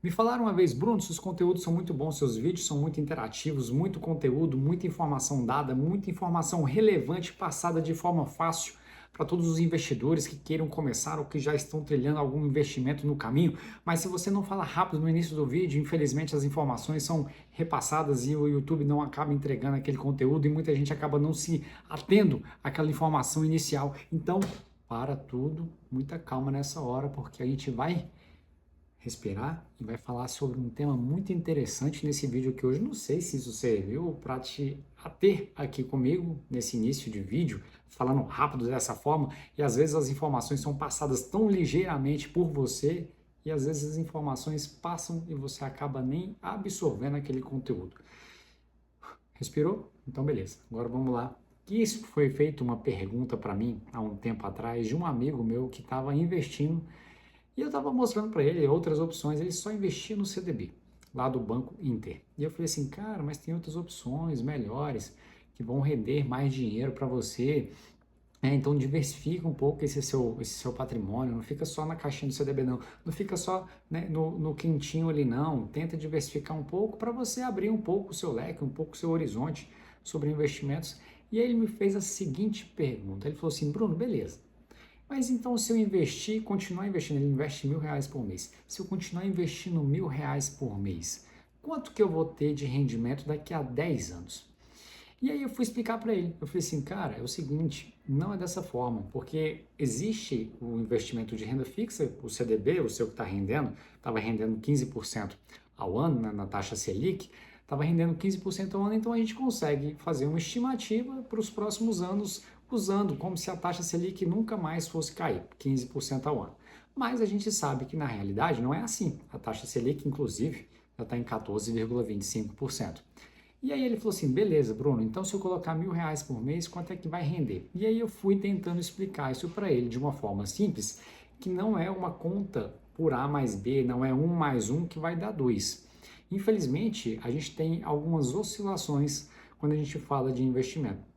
Me falaram uma vez, Bruno, seus conteúdos são muito bons, seus vídeos são muito interativos, muito conteúdo, muita informação dada, muita informação relevante passada de forma fácil para todos os investidores que queiram começar ou que já estão trilhando algum investimento no caminho. Mas se você não fala rápido no início do vídeo, infelizmente as informações são repassadas e o YouTube não acaba entregando aquele conteúdo e muita gente acaba não se atendo àquela informação inicial. Então, para tudo, muita calma nessa hora, porque a gente vai respirar e vai falar sobre um tema muito interessante nesse vídeo aqui hoje. Não sei se isso serviu para te ater aqui comigo nesse início de vídeo, falando rápido dessa forma, e às vezes as informações são passadas tão ligeiramente por você e às vezes as informações passam e você acaba nem absorvendo aquele conteúdo. Respirou? Então beleza, agora vamos lá. Isso foi feito uma pergunta para mim há um tempo atrás de um amigo meu que estava investindo. E eu estava mostrando para ele outras opções, ele só investia no CDB, lá do Banco Inter. E eu falei assim, cara, mas tem outras opções melhores, que vão render mais dinheiro para você. Então diversifica um pouco esse seu patrimônio, não fica só na caixinha do CDB não, não fica só, né, no quentinho ali não, tenta diversificar um pouco para você abrir um pouco o seu leque, um pouco o seu horizonte sobre investimentos. E aí ele me fez a seguinte pergunta, ele falou assim, Bruno, beleza. Mas então se eu investir, continuar investindo, ele investe R$ 1.000 por mês. Se eu continuar investindo R$ 1.000 por mês, quanto que eu vou ter de rendimento daqui a 10 anos? E aí eu fui explicar para ele. Eu falei assim, cara, é o seguinte, não é dessa forma, porque existe o investimento de renda fixa, o CDB, o seu que está rendendo, estava rendendo 15% ao ano, né, na taxa Selic, estava rendendo 15% ao ano, então a gente consegue fazer uma estimativa para os próximos anos usando como se a taxa Selic nunca mais fosse cair, 15% ao ano. Mas a gente sabe que na realidade não é assim. A taxa Selic, inclusive, já está em 14,25%. E aí ele falou assim, beleza, Bruno, então se eu colocar R$ 1.000 por mês, quanto é que vai render? E aí eu fui tentando explicar isso para ele de uma forma simples, que não é uma conta por A mais B, não é 1 mais 1 que vai dar 2. Infelizmente, a gente tem algumas oscilações quando a gente fala de investimento.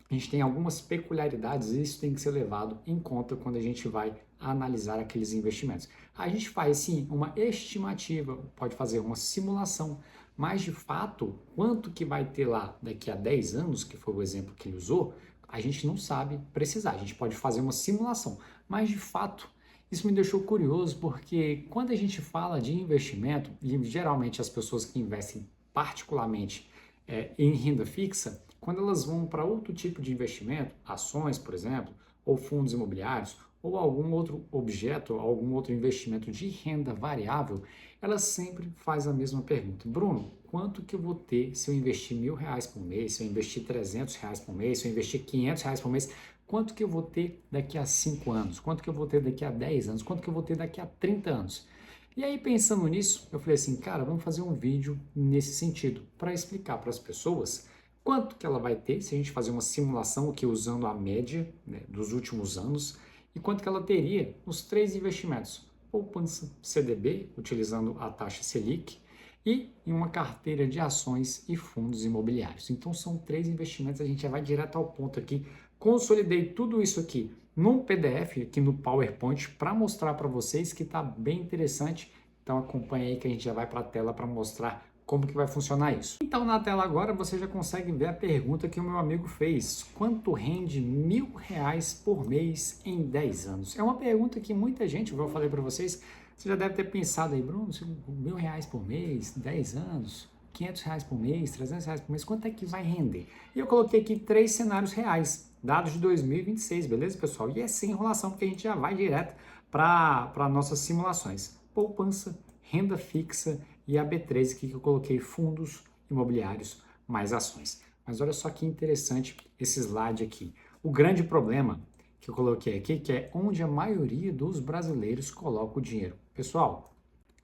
A gente tem algumas peculiaridades e isso tem que ser levado em conta quando a gente vai analisar aqueles investimentos. A gente faz sim uma estimativa, pode fazer uma simulação, mas de fato, quanto que vai ter lá daqui a 10 anos, que foi o exemplo que ele usou, a gente não sabe precisar. A gente pode fazer uma simulação, mas de fato, isso me deixou curioso porque quando a gente fala de investimento, e geralmente as pessoas que investem particularmente em renda fixa, quando elas vão para outro tipo de investimento, ações, por exemplo, ou fundos imobiliários, ou algum outro objeto, algum outro investimento de renda variável, elas sempre fazem a mesma pergunta. Bruno, quanto que eu vou ter se eu investir R$ 1.000 por mês, se eu investir R$ 300 por mês, se eu investir R$ 500 por mês, quanto que eu vou ter daqui a 5 anos? Quanto que eu vou ter daqui a 10 anos? Quanto que eu vou ter daqui a 30 anos? E aí, pensando nisso, eu falei assim, cara, vamos fazer um vídeo nesse sentido, para explicar para as pessoas quanto que ela vai ter, se a gente fazer uma simulação aqui usando a média, né, dos últimos anos, e quanto que ela teria nos 3 investimentos, poupança, CDB, utilizando a taxa Selic, e em uma carteira de ações e fundos imobiliários. Então são 3 investimentos, a gente já vai direto ao ponto aqui. Consolidei tudo isso aqui num PDF, aqui no PowerPoint, para mostrar para vocês que está bem interessante. Então acompanha aí que a gente já vai para a tela para mostrar como que vai funcionar isso. Então na tela agora você já consegue ver a pergunta que o meu amigo fez. Quanto rende R$ 1.000 por mês em 10 anos? É uma pergunta que muita gente, como eu falei para vocês, você já deve ter pensado aí, Bruno, R$ 1.000 por mês, 10 anos, R$ 500 por mês, R$ 300 por mês, quanto é que vai render? E eu coloquei aqui 3 cenários reais, dados de 2026, beleza, pessoal? E é sem enrolação, porque a gente já vai direto para nossas simulações. Poupança, renda fixa e a B3 aqui que eu coloquei fundos imobiliários mais ações. Mas olha só que interessante esse slide aqui. O grande problema que eu coloquei aqui, que é onde a maioria dos brasileiros coloca o dinheiro. Pessoal,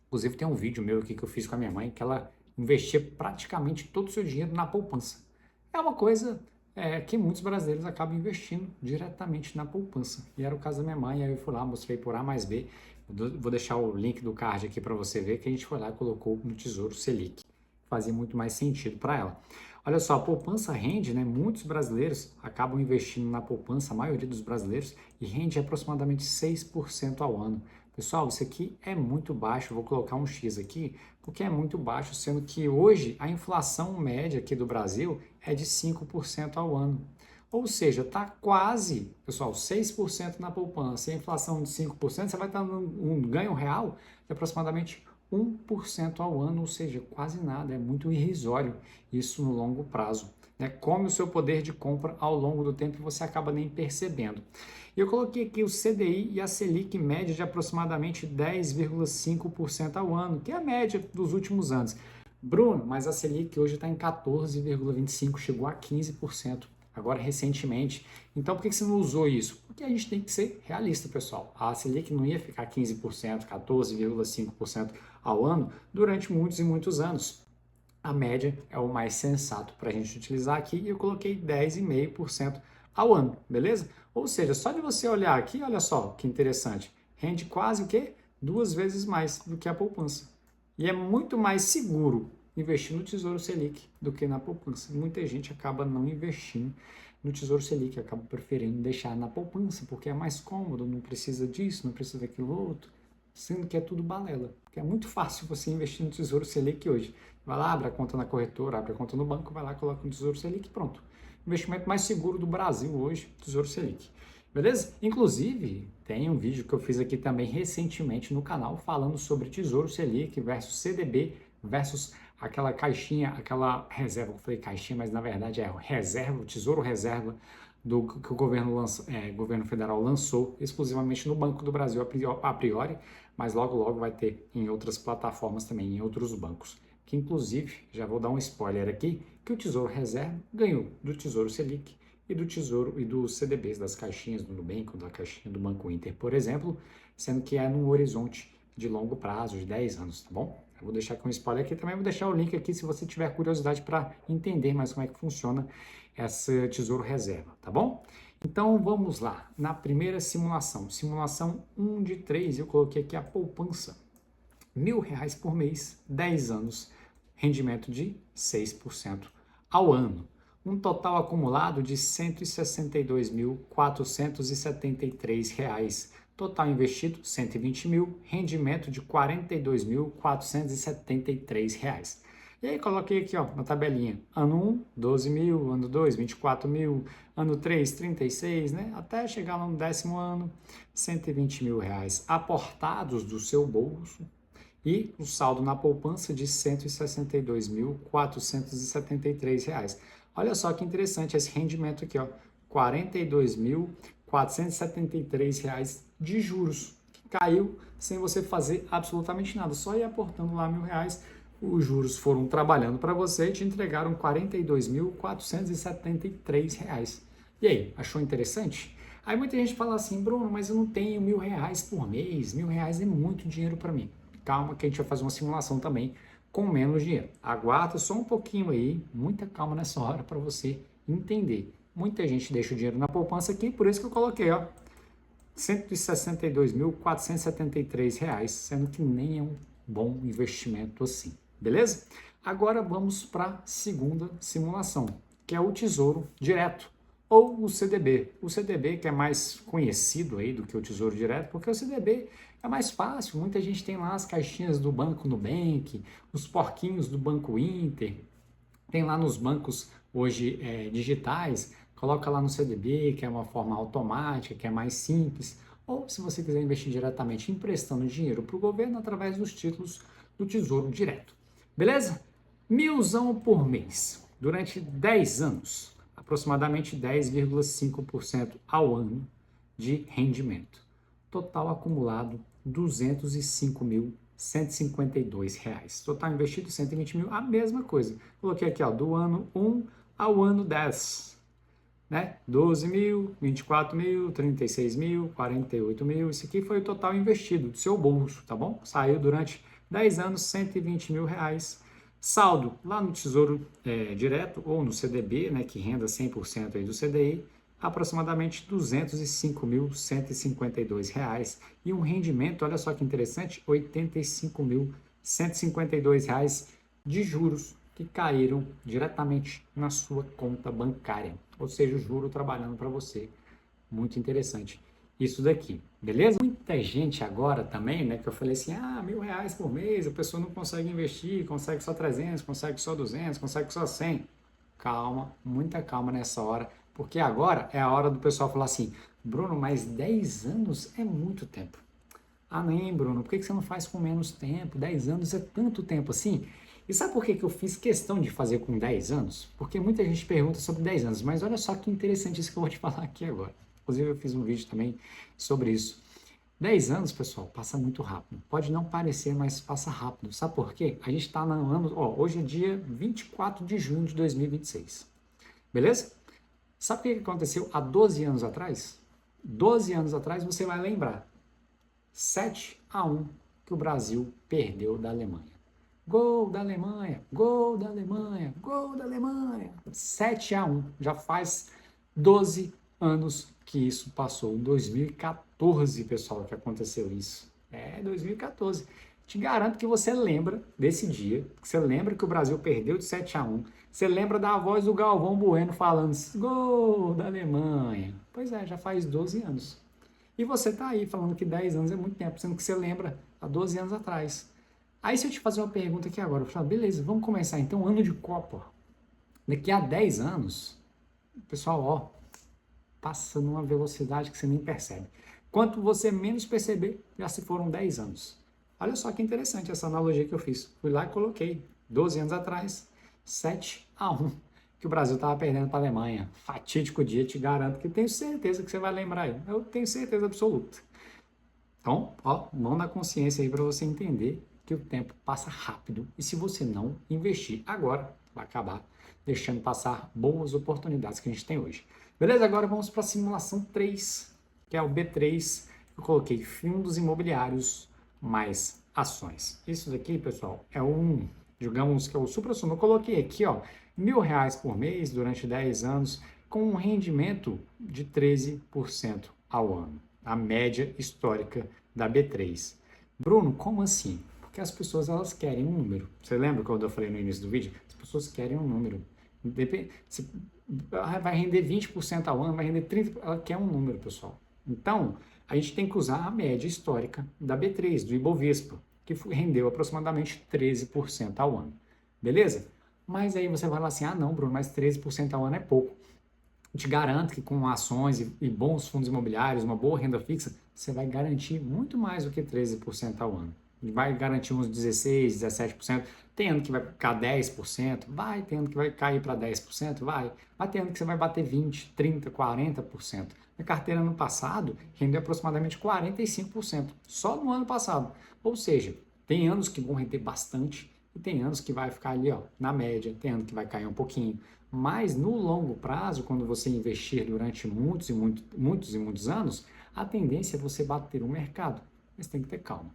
inclusive tem um vídeo meu aqui que eu fiz com a minha mãe, que ela investia praticamente todo o seu dinheiro na poupança. É uma coisa que muitos brasileiros acabam investindo diretamente na poupança. E era o caso da minha mãe, aí eu fui lá, mostrei por A mais B. Vou deixar o link do card aqui para você ver que a gente foi lá e colocou no Tesouro Selic. Fazia muito mais sentido para ela. Olha só, a poupança rende, né? Muitos brasileiros acabam investindo na poupança, a maioria dos brasileiros, e rende aproximadamente 6% ao ano. Pessoal, isso aqui é muito baixo, eu vou colocar um X aqui, porque é muito baixo, sendo que hoje a inflação média aqui do Brasil é de 5% ao ano. Ou seja, está quase, pessoal, 6% na poupança e a inflação de 5%, você vai estar um ganho real de aproximadamente 1% ao ano, ou seja, quase nada, é muito irrisório isso no longo prazo. Né? Come o seu poder de compra ao longo do tempo e você acaba nem percebendo. E eu coloquei aqui o CDI e a Selic média de aproximadamente 10,5% ao ano, que é a média dos últimos anos. Bruno, mas a Selic hoje está em 14,25%, chegou a 15%. Agora, recentemente. Então, por que você não usou isso? Porque a gente tem que ser realista, pessoal. A Selic não ia ficar 15%, 14,5% ao ano durante muitos e muitos anos. A média é o mais sensato para a gente utilizar aqui e eu coloquei 10,5% ao ano, beleza? Ou seja, só de você olhar aqui, olha só que interessante, rende quase o quê? 2 vezes mais do que a poupança. E é muito mais seguro investir no Tesouro Selic do que na poupança. Muita gente acaba não investindo no Tesouro Selic, acaba preferindo deixar na poupança, porque é mais cômodo, não precisa disso, não precisa daquilo outro, sendo que é tudo balela. Porque é muito fácil você investir no Tesouro Selic hoje. Vai lá, abre a conta na corretora, abre a conta no banco, vai lá, coloca no Tesouro Selic e pronto. Investimento mais seguro do Brasil hoje, Tesouro Selic. Beleza? Inclusive, tem um vídeo que eu fiz aqui também recentemente no canal falando sobre Tesouro Selic versus CDB versus aquela caixinha, aquela reserva. Eu falei caixinha, mas na verdade é reserva, Tesouro Reserva que o governo federal lançou exclusivamente no Banco do Brasil a priori, mas logo logo vai ter em outras plataformas também, em outros bancos. Que inclusive, já vou dar um spoiler aqui, que o Tesouro Reserva ganhou do Tesouro Selic e do Tesouro e dos CDBs, das caixinhas do Nubank, ou da caixinha do Banco Inter, por exemplo, sendo que é num horizonte de longo prazo, de 10 anos, tá bom? Eu vou deixar com um spoiler aqui, também vou deixar o link aqui se você tiver curiosidade para entender mais como é que funciona esse Tesouro Reserva, tá bom? Então vamos lá, na primeira simulação, simulação 1 de 3, eu coloquei aqui a poupança, R$ 1.000 por mês, 10 anos, rendimento de 6% ao ano. Um total acumulado de R$ 162.473. Total investido, 120 mil, rendimento de R$ 42.473. E aí coloquei aqui ó, na tabelinha, ano 1, 12 mil, ano 2, 24 mil, ano 3, 36, né? Até chegar no 10º ano, R$ 120 mil aportados do seu bolso, e o saldo na poupança de R$ 162.473. Olha só que interessante esse rendimento aqui, ó, R$ 42.473 de juros, que caiu sem você fazer absolutamente nada, só ir aportando lá R$ 1.000, os juros foram trabalhando para você e te entregaram R$ 42.473. E aí, achou interessante? Aí muita gente fala assim, Bruno, mas eu não tenho R$ 1.000 por mês, R$ 1.000 é muito dinheiro para mim. Calma que a gente vai fazer uma simulação também com menos dinheiro. Aguarda só um pouquinho aí, muita calma nessa hora para você entender. Muita gente deixa o dinheiro na poupança aqui, por isso que eu coloquei, ó, R$ 162.473, sendo que nem é um bom investimento assim, beleza? Agora vamos para a segunda simulação, que é o Tesouro Direto, ou o CDB. O CDB que é mais conhecido aí do que o Tesouro Direto, porque o CDB é mais fácil, muita gente tem lá as caixinhas do Banco Nubank, os porquinhos do Banco Inter, tem lá nos bancos hoje digitais, coloca lá no CDB, que é uma forma automática, que é mais simples, ou se você quiser investir diretamente emprestando dinheiro para o governo através dos títulos do Tesouro Direto. Beleza? R$ 1.000 por mês, durante 10 anos, aproximadamente 10,5% ao ano de rendimento. Total acumulado R$ 205.152. Total investido R$ 120 mil, a mesma coisa. Coloquei aqui ó, do ano 1 ao ano 10. Né? 12 mil, 24 mil, 36 mil, 48 mil. Isso aqui foi o total investido do seu bolso, tá bom? Saiu durante 10 anos, R$ 120 mil. Saldo lá no Tesouro Direto ou no CDB, né, que renda 100% aí do CDI, aproximadamente R$ 205.152 e um rendimento, olha só que interessante, R$ 85.152 de juros que caíram diretamente na sua conta bancária, ou seja, o juro trabalhando para você. Muito interessante isso daqui, beleza? muita gente agora também, né, que eu falei assim, R$ 1.000 por mês, a pessoa não consegue investir, consegue só 300, consegue só 200, consegue só 100. Calma, muita calma nessa hora, porque agora é a hora do pessoal falar assim, Bruno, mas 10 anos é muito tempo. Ah, nem, Bruno, por que você não faz com menos tempo? 10 anos é tanto tempo assim? E sabe por que eu fiz questão de fazer com 10 anos? Porque muita gente pergunta sobre 10 anos, mas olha só que interessante isso que eu vou te falar aqui agora. Inclusive, eu fiz um vídeo também sobre isso. 10 anos, pessoal, passa muito rápido. Pode não parecer, mas passa rápido. Sabe por quê? A gente está no ano. Hoje é dia 24 de junho de 2026. Beleza? Sabe o que aconteceu há 12 anos atrás? 12 anos atrás você vai lembrar. 7-1 que o Brasil perdeu da Alemanha. Gol da Alemanha, gol da Alemanha, gol da Alemanha. 7-1. Já faz 12 anos que isso passou. Em 2014, pessoal, que aconteceu isso. 2014. Te garanto que você lembra desse dia, que você lembra que o Brasil perdeu de 7-1. Você lembra da voz do Galvão Bueno falando gol da Alemanha. Pois é, já faz 12 anos. E você tá aí falando que 10 anos é muito tempo, sendo que você lembra há 12 anos atrás. Aí se eu te fazer uma pergunta aqui agora, eu falo, beleza, vamos começar então, ano de Copa. Daqui a 10 anos, o pessoal, passa numa velocidade que você nem percebe. Quanto você menos perceber, já se foram 10 anos. Olha só que interessante essa analogia que eu fiz. Fui lá e coloquei, 12 anos atrás, 7-1, que o Brasil estava perdendo para a Alemanha. Fatídico dia, te garanto que tenho certeza que você vai lembrar aí. Eu tenho certeza absoluta. Então, mão na consciência aí para você entender que o tempo passa rápido e se você não investir agora, vai acabar deixando passar boas oportunidades que a gente tem hoje. Beleza? Agora vamos para a simulação 3, que é o B3. Eu coloquei fundos imobiliários mais ações. Isso daqui, pessoal, é digamos que é o supra-sumo. Eu coloquei aqui, R$ 1.000 por mês durante 10 anos, com um rendimento de 13% ao ano. A média histórica da B3. Bruno, como assim? Porque as pessoas elas querem um número. Você lembra quando eu falei no início do vídeo? As pessoas querem um número. Vai render 20% ao ano, vai render 30%, ela quer um número, pessoal. Então, a gente tem que usar a média histórica da B3, do Ibovespa, que rendeu aproximadamente 13% ao ano. Beleza? Mas aí você vai falar assim, não, Bruno, mas 13% ao ano é pouco. Eu te garanto que com ações e bons fundos imobiliários, uma boa renda fixa, você vai garantir muito mais do que 13% ao ano. Vai garantir uns 16%, 17%, tem ano que vai ficar 10%, vai, tem ano que vai cair para 10%, vai ter ano que você vai bater 20%, 30%, 40%. Minha carteira no passado rendeu aproximadamente 45%, só no ano passado. Ou seja, tem anos que vão render bastante e tem anos que vai ficar ali na média, tem ano que vai cair um pouquinho. Mas no longo prazo, quando você investir durante muitos anos, a tendência é você bater o mercado. Mas tem que ter calma.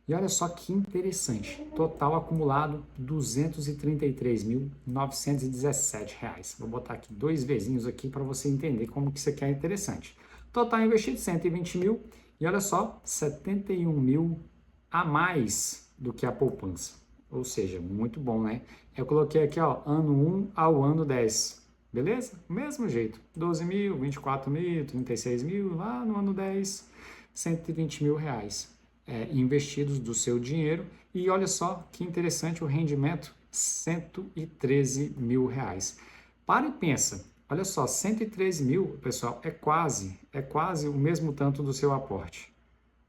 E olha só que interessante, total acumulado R$ 233.917. Vou botar aqui 2 vezinhos aqui para você entender como que isso aqui é interessante. Total investido 120 mil e olha só, 71 mil a mais do que a poupança. Ou seja, muito bom, né? Eu coloquei aqui, ano 1 ao ano 10. Beleza? Mesmo jeito. 12 mil, 24 mil, 36 mil, lá no ano 10, 120 mil reais investidos do seu dinheiro. E olha só que interessante o rendimento, 113 mil reais. Para e pensa, olha só, 113 mil, pessoal, é quase o mesmo tanto do seu aporte.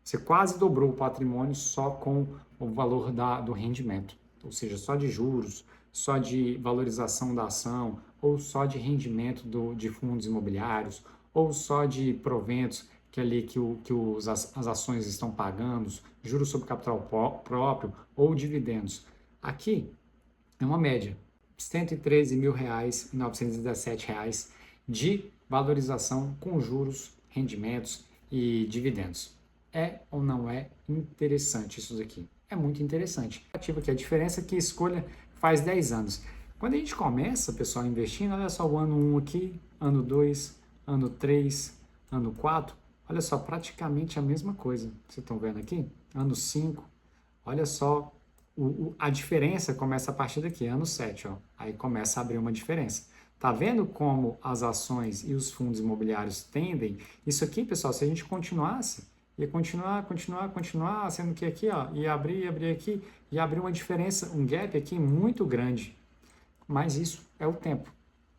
Você quase dobrou o patrimônio só com o valor do rendimento, ou seja, só de juros, só de valorização da ação, ou só de rendimento de fundos imobiliários, ou só de proventos as ações estão pagando, juros sobre capital próprio ou dividendos. Aqui é uma média, R$ 113.917 de valorização com juros, rendimentos e dividendos. É ou não é interessante isso daqui? É muito interessante. Ativa que a diferença é que a escolha faz 10 anos. Quando a gente começa, pessoal, investindo, olha só o ano 1 aqui, ano 2, ano 3, ano 4, olha só, praticamente a mesma coisa. Vocês estão vendo aqui? Ano 5, olha só, a diferença começa a partir daqui, ano 7, aí começa a abrir uma diferença. Tá vendo como as ações e os fundos imobiliários tendem? Isso aqui, pessoal, se a gente continuasse ia continuar, sendo que aqui, ó, ia abrir aqui, ia abrir uma diferença, um gap aqui muito grande. Mas isso é o tempo.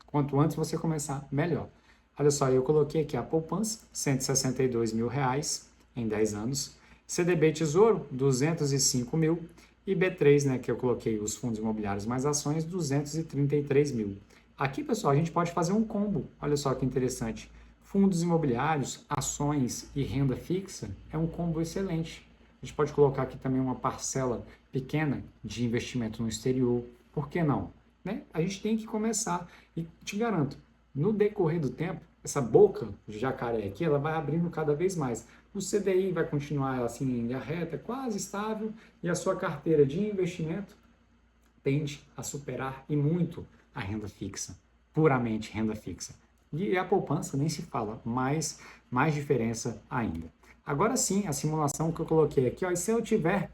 Quanto antes você começar, melhor. Olha só, eu coloquei aqui a poupança, R$ 162.000 em 10 anos. CDB Tesouro, 205 mil. E B3, né, que eu coloquei os fundos imobiliários mais ações, 233 mil. Aqui, pessoal, a gente pode fazer um combo. Olha só que interessante. Fundos imobiliários, ações e renda fixa é um combo excelente. A gente pode colocar aqui também uma parcela pequena de investimento no exterior. Por que não? Né? A gente tem que começar. E te garanto, no decorrer do tempo, essa boca de jacaré aqui, ela vai abrindo cada vez mais. O CDI vai continuar assim em linha reta, quase estável, e a sua carteira de investimento tende a superar e muito a renda fixa, puramente renda fixa. E a poupança nem se fala, mais diferença ainda. Agora sim, a simulação que eu coloquei aqui, ó, e se eu tiver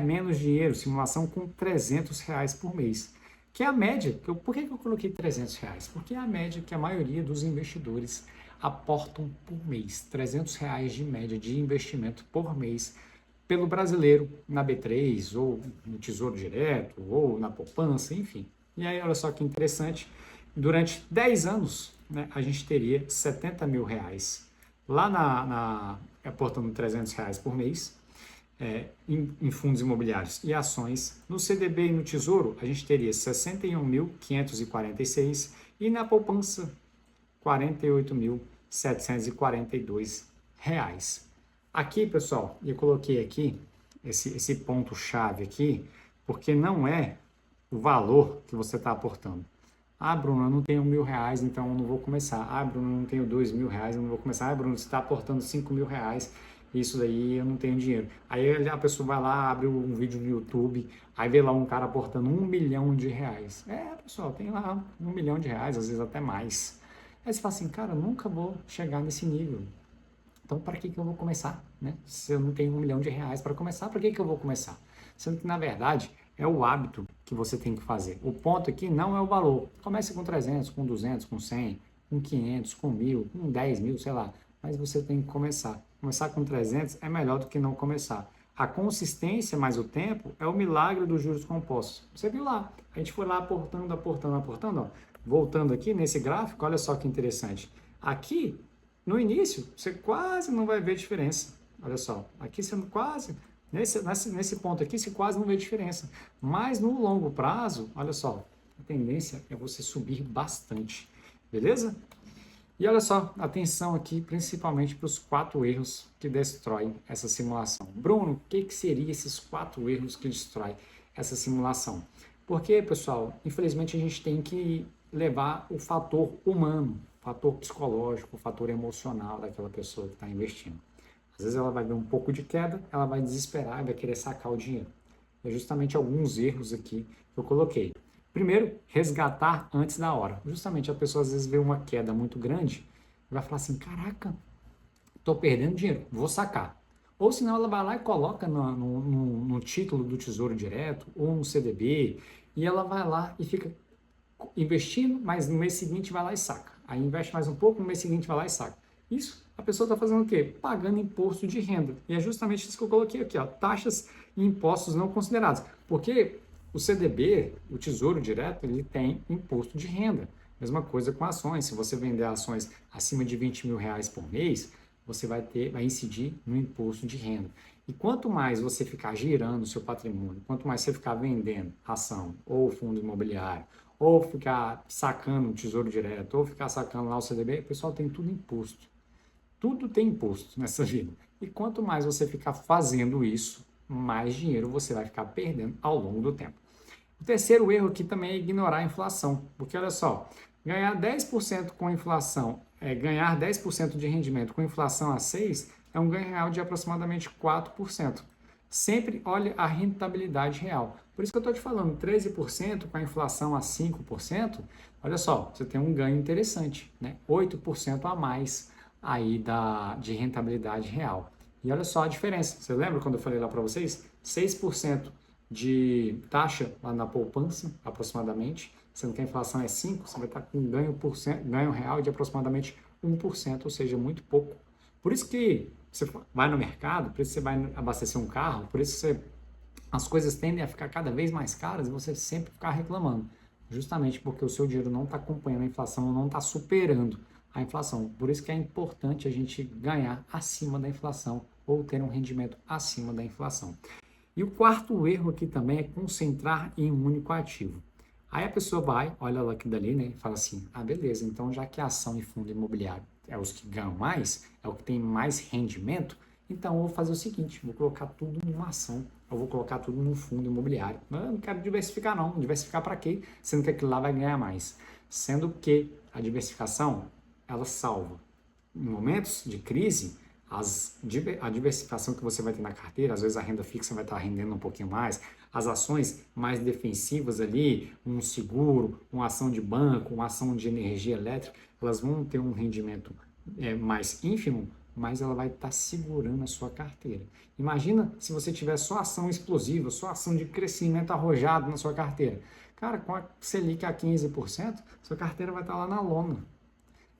menos dinheiro, simulação com R$ 300 por mês, que é a média. Por que eu coloquei R$ 300? Porque é a média que a maioria dos investidores aportam por mês. R$ 300 de média de investimento por mês pelo brasileiro na B3, ou no Tesouro Direto, ou na poupança, enfim. E aí, olha só que interessante, durante 10 anos, né, a gente teria R$ 70.000 lá aportando R$ 300 por mês, em fundos imobiliários e ações. No CDB e no Tesouro, a gente teria 61.546 e na poupança, R$ 48.742. Aqui, pessoal, eu coloquei aqui esse ponto-chave aqui, porque não é o valor que você está aportando. Ah, Bruno, eu não tenho R$ 1.000, então eu não vou começar. Ah, Bruno, eu não tenho R$ 2.000, eu não vou começar. Ah, Bruno, você está aportando R$ 5.000, isso daí eu não tenho dinheiro. Aí a pessoa vai lá, abre um vídeo no YouTube, aí vê lá um cara aportando R$ 1 milhão. Pessoal, tem lá R$ 1 milhão, às vezes até mais. Aí você fala assim, cara, eu nunca vou chegar nesse nível. Então, para que eu vou começar? Né? Se eu não tenho R$ 1 milhão para começar, para que eu vou começar? Sendo que, na verdade, é o hábito que você tem que fazer. O ponto aqui não é o valor. Comece com 300, com 200, com 100, com 500, com 1.000, com 10 mil, sei lá. Mas você tem que começar. Começar com 300 é melhor do que não começar. A consistência mais o tempo é o milagre dos juros compostos. Você viu lá, a gente foi lá aportando, ó. Voltando aqui nesse gráfico, olha só que interessante. Aqui, no início, você quase não vai ver diferença. Olha só, aqui você quase, nesse ponto aqui, você quase não vê diferença. Mas no longo prazo, olha só, a tendência é você subir bastante. Beleza? E olha só, atenção aqui, principalmente para os 4 erros que destroem essa simulação. Bruno, o que seriam esses 4 erros que destroem essa simulação? Porque, pessoal, infelizmente a gente tem que levar o fator humano, o fator psicológico, o fator emocional daquela pessoa que está investindo. Às vezes ela vai ver um pouco de queda, ela vai desesperar e vai querer sacar o dinheiro. É justamente alguns erros aqui que eu coloquei. Primeiro, resgatar antes da hora. Justamente a pessoa às vezes vê uma queda muito grande e vai falar assim, caraca, estou perdendo dinheiro, vou sacar. Ou senão ela vai lá e coloca no título do Tesouro Direto ou no CDB e ela vai lá e fica investindo, mas no mês seguinte vai lá e saca. Aí investe mais um pouco, no mês seguinte vai lá e saca. Isso, a pessoa está fazendo o quê? Pagando imposto de renda. E é justamente isso que eu coloquei aqui, ó, taxas e impostos não considerados. Porque o CDB, o Tesouro Direto, ele tem imposto de renda. Mesma coisa com ações. Se você vender ações acima de R$ 20.000 por mês, você vai incidir no imposto de renda. E quanto mais você ficar girando o seu patrimônio, quanto mais você ficar vendendo ação ou fundo imobiliário, ou ficar sacando o Tesouro Direto, ou ficar sacando lá o CDB, o pessoal tem tudo imposto. Tudo tem imposto nessa vida. E quanto mais você ficar fazendo isso, mais dinheiro você vai ficar perdendo ao longo do tempo. O terceiro erro aqui também é ignorar a inflação. Porque olha só, ganhar 10% com inflação, ganhar 10% de rendimento com inflação a 6% é um ganho real de aproximadamente 4%. Sempre olhe a rentabilidade real. Por isso que eu estou te falando, 13% com a inflação a 5%, olha só, você tem um ganho interessante, né? 8% a mais aí de rentabilidade real. E olha só a diferença. Você lembra quando eu falei lá para vocês? 6% de taxa lá na poupança, aproximadamente, sendo que a inflação é 5%, você vai estar com ganho real de aproximadamente 1%, ou seja, muito pouco. Por isso que você vai no mercado, por isso você vai abastecer um carro, por isso as coisas tendem a ficar cada vez mais caras e você sempre ficar reclamando, justamente porque o seu dinheiro não está acompanhando a inflação, não está superando a inflação. Por isso que é importante a gente ganhar acima da inflação ou ter um rendimento acima da inflação. E o quarto erro aqui também é concentrar em um único ativo. Aí a pessoa vai, olha lá aqui dali, né, e fala assim, ah, beleza, então já que a ação e fundo imobiliário é os que ganham mais, é o que tem mais rendimento, então eu vou fazer o seguinte, vou colocar tudo numa ação, eu vou colocar tudo num fundo imobiliário. Eu não quero diversificar não, diversificar para quê? Sendo que aquilo lá vai ganhar mais. Sendo que a diversificação, ela salva. Em momentos de crise, a diversificação que você vai ter na carteira, às vezes a renda fixa vai estar rendendo um pouquinho mais, as ações mais defensivas ali, um seguro, uma ação de banco, uma ação de energia elétrica, elas vão ter um rendimento mais ínfimo, mas ela vai estar segurando a sua carteira. Imagina se você tiver só ação explosiva, só ação de crescimento arrojado na sua carteira. Cara, com a Selic a 15%, sua carteira vai estar lá na lona.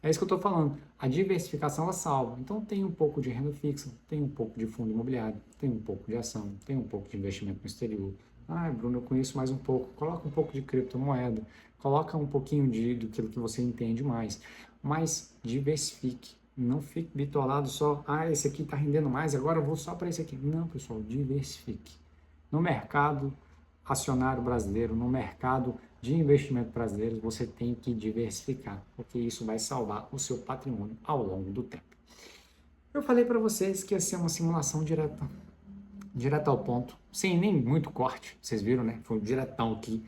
É isso que eu estou falando. A diversificação ela salva. Então tem um pouco de renda fixa, tem um pouco de fundo imobiliário, tem um pouco de ação, tem um pouco de investimento no exterior. Ah, Bruno, eu conheço mais um pouco. Coloca um pouco de criptomoeda, coloca um pouquinho do que você entende mais. Mas diversifique. Não fique bitolado só, esse aqui está rendendo mais, agora eu vou só para esse aqui. Não, pessoal, diversifique. No mercado acionário brasileiro, no mercado de investimento brasileiro, você tem que diversificar, porque isso vai salvar o seu patrimônio ao longo do tempo. Eu falei para vocês que ia ser uma simulação direta ao ponto, sem nem muito corte, vocês viram, né? Foi um diretão aqui,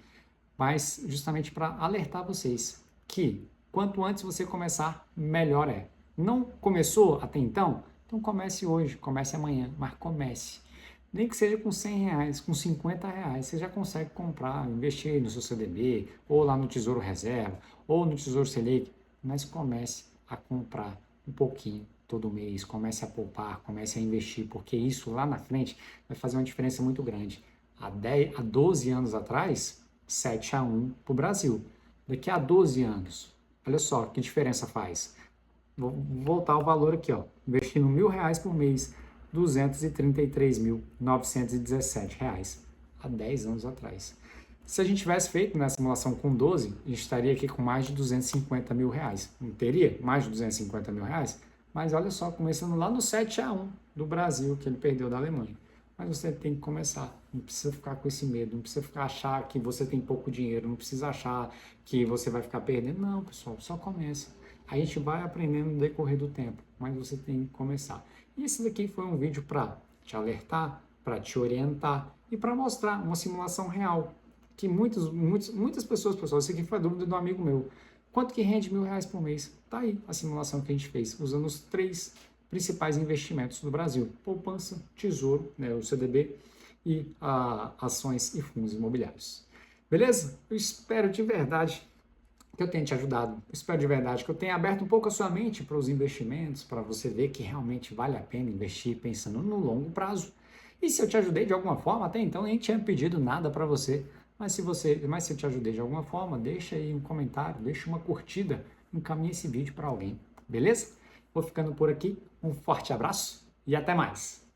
mas justamente para alertar vocês que quanto antes você começar, melhor é. Não começou até então? Então comece hoje, comece amanhã, mas comece. Nem que seja com R$100, com R$50, você já consegue comprar, investir no seu CDB, ou lá no Tesouro Reserva, ou no Tesouro Selic, mas comece a comprar um pouquinho todo mês, comece a poupar, comece a investir, porque isso lá na frente vai fazer uma diferença muito grande. Há 12 anos atrás, 7-1 para o Brasil. Daqui a 12 anos, olha só que diferença faz. Vou voltar ao valor aqui, ó, investindo R$1.000 por mês, R$ 233.917 há 10 anos atrás. Se a gente tivesse feito na simulação com 12, a gente estaria aqui com mais de R$250 mil. Não teria mais de R$250 mil? Mas olha só, começando lá no 7-1 do Brasil, que ele perdeu da Alemanha. Mas você tem que começar, não precisa ficar com esse medo, não precisa ficar achar que você tem pouco dinheiro, não precisa achar que você vai ficar perdendo. Não, pessoal, só começa. A gente vai aprendendo no decorrer do tempo, mas você tem que começar. E esse daqui foi um vídeo para te alertar, para te orientar e para mostrar uma simulação real. Que muitas pessoas, pessoal, isso aqui foi a dúvida do amigo meu. Quanto que rende R$1.000 por mês? Tá aí a simulação que a gente fez, usando os 3 principais investimentos do Brasil. Poupança, tesouro, né, o CDB e ações e fundos imobiliários. Beleza? Eu espero de verdade que eu tenha te ajudado. Eu espero de verdade que eu tenha aberto um pouco a sua mente para os investimentos, para você ver que realmente vale a pena investir pensando no longo prazo. E se eu te ajudei de alguma forma, até então nem tinha pedido nada para você, mas se eu te ajudei de alguma forma, deixa aí um comentário, deixa uma curtida, encaminhe esse vídeo para alguém, beleza? Vou ficando por aqui, um forte abraço e até mais!